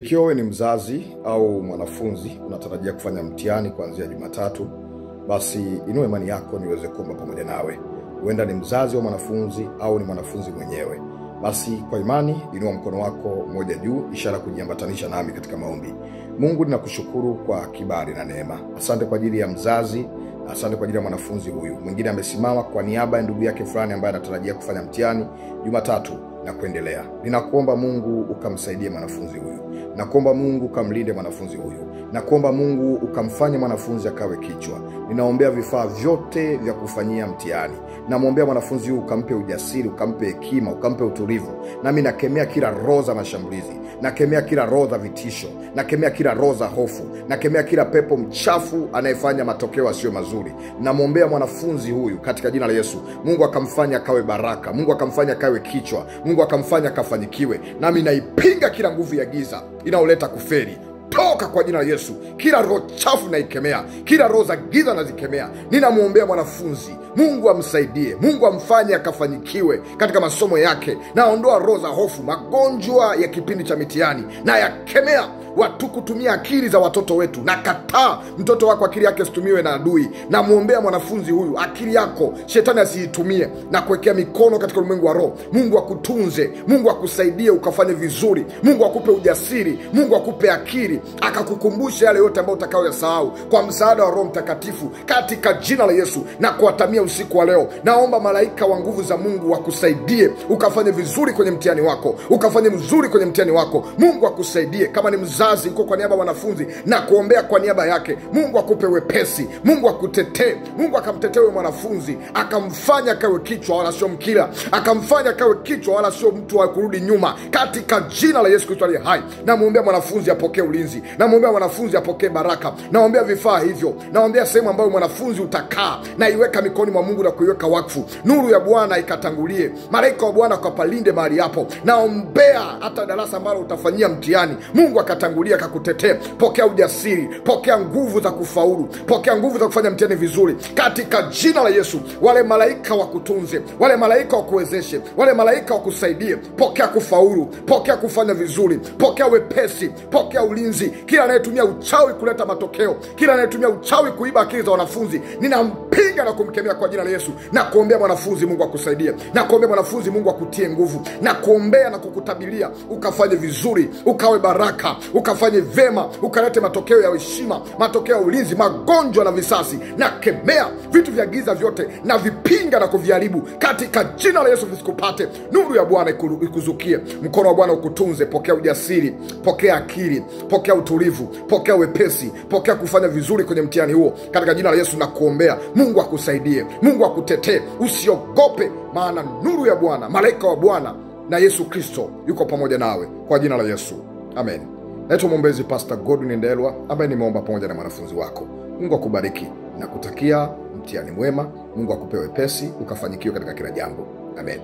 Ikiwa wewe ni mzazi au mwanafunzi unatarajia kufanya mtihani kuanzia Jumatatu, basi inua imani yako niweze kuomba pamoja nawe. Huenda ni mzazi wa mwanafunzi au ni mwanafunzi mwenyewe. Basi kwa imani inua mkono wako moja juu, ishara kujiambatanisha nami katika maombi. Mungu, ninakushukuru kwa kibali na neema. Asante kwa ajili ya mzazi, asante kwa ajili ya mwanafunzi huyu. Mwingine amesimama kwa niaba ya ndugu yake fulani ambaye anatarajia kufanya mtihani Jumatatu na kuendelea. Ninakuomba Mungu ukamsaidie mwanafunzi huyu. Nakuomba Mungu ukamlinde mwanafunzi huyu. Nakuomba Mungu ukamfanye mwanafunzi akawe kichwa. Ninaombea vifaa vyote vya kufanyia mtihani. Namuombea mwanafunzi huyu ukampe ujasiri, ukampe hekima, ukampe utulivu. Nami nakemea kila roho za mashambulizi, nakemea kila roho za vitisho, nakemea kila roho za hofu, nakemea kila pepo mchafu anayefanya matokeo yasiyo mazuri. Namuombea mwanafunzi huyu katika jina la Yesu. Mungu akamfanya akawe baraka, Mungu akamfanya akawe kichwa, Mungu akamfanya akafanikiwe. Nami naipinga kila nguvu ya giza inaoleta kufeli. Toka kwa jina la Yesu. Kila roho chafu naikemea, kila roho za giza nazikemea. Ninamuombea mwanafunzi, Mungu amsaidie, Mungu amfanye akafanikiwe katika masomo yake. Naondoa roho za hofu, magonjwa ya kipindi cha mitihani na yakemea. Watu kutumia akili za watoto wetu, na kataa mtoto wako akili yake situmiwe na adui. Na muombea mwanafunzi huyu, akili yako shetani asiitumie, na kuwekea mikono katika ulimwengu wa roho. Mungu akutunze, Mungu akusaidie ukafanye vizuri, Mungu akupe ujasiri, Mungu akupe akili, akakukumbusha yale yote ambayo utakayoyasahau kwa msaada wa Roho Mtakatifu katika jina la Yesu. Na kuatamia usiku wa leo, naomba malaika wa nguvu za Mungu wakusaidie ukafanye vizuri kwenye mtihani wako, ukafanye mzuri kwenye mtihani wako. Mungu akusaidie. Kama ni mzazi uko kwa niaba ya wanafunzi, na kuombea kwa niaba yake, Mungu akupe wepesi, Mungu akutetee, Mungu akamtetee mwanafunzi, akamfanya kawe kichwa wala sio mkila, akamfanya kawe kichwa wala sio mtu wa kurudi nyuma katika jina la Yesu Kristo aliye hai. Na muombea mwanafunzi apokee ulinzi, na muombea mwanafunzi apokee baraka, naombea vifaa hivyo, naombea sehemu ambayo mwanafunzi utakaa, na iweka mikononi mwa Mungu na kuiweka wakfu. Nuru ya Bwana ikatangulie, malaika wa Bwana akapalinde mahali hapo. Naombea hata darasa ambalo utafanyia mtihani, Mungu akatangulia akakutetee. Pokea ujasiri, pokea nguvu za kufaulu, pokea nguvu za kufanya mtihani vizuri katika jina la Yesu. Wale malaika wakutunze, wale malaika wakuwezeshe, wale malaika wakusaidie. Pokea kufaulu, pokea kufanya vizuri, pokea wepesi, pokea ulinzi. Kila anayetumia uchawi kuleta matokeo, kila anayetumia uchawi kuiba akili za wanafunzi, ninampinga na kumkemea kwa jina la Yesu. Na kuombea mwanafunzi, Mungu akusaidie. Na kuombea mwanafunzi, Mungu akutie nguvu. Na kuombea na kukutabilia ukafanye vizuri, ukawe baraka, ukafanye vema, ukalete matokeo ya heshima, matokeo ya ulinzi. Magonjwa na visasi na kemea vitu vya giza vyote, na vipinga na kuviharibu katika jina la Yesu, visikupate. Nuru ya Bwana ikuzukie, mkono wa Bwana ukutunze. Pokea ujasiri, pokea akili, pokea utulivu, pokea wepesi, pokea kufanya vizuri kwenye mtihani huo katika jina la Yesu. Na kuombea Mungu akusaidie, Mungu akutetee. Usiogope, maana nuru ya Bwana, malaika wa Bwana na Yesu Kristo yuko pamoja nawe kwa jina la Yesu. Amen. Naitwa mwombezi Pastor Godwin Ndelwa, ambaye nimeomba pamoja na mwanafunzi wako. Mungu akubariki na kutakia mtihani mwema. Mungu akupe wepesi ukafanikiwe katika kila jambo. Amen.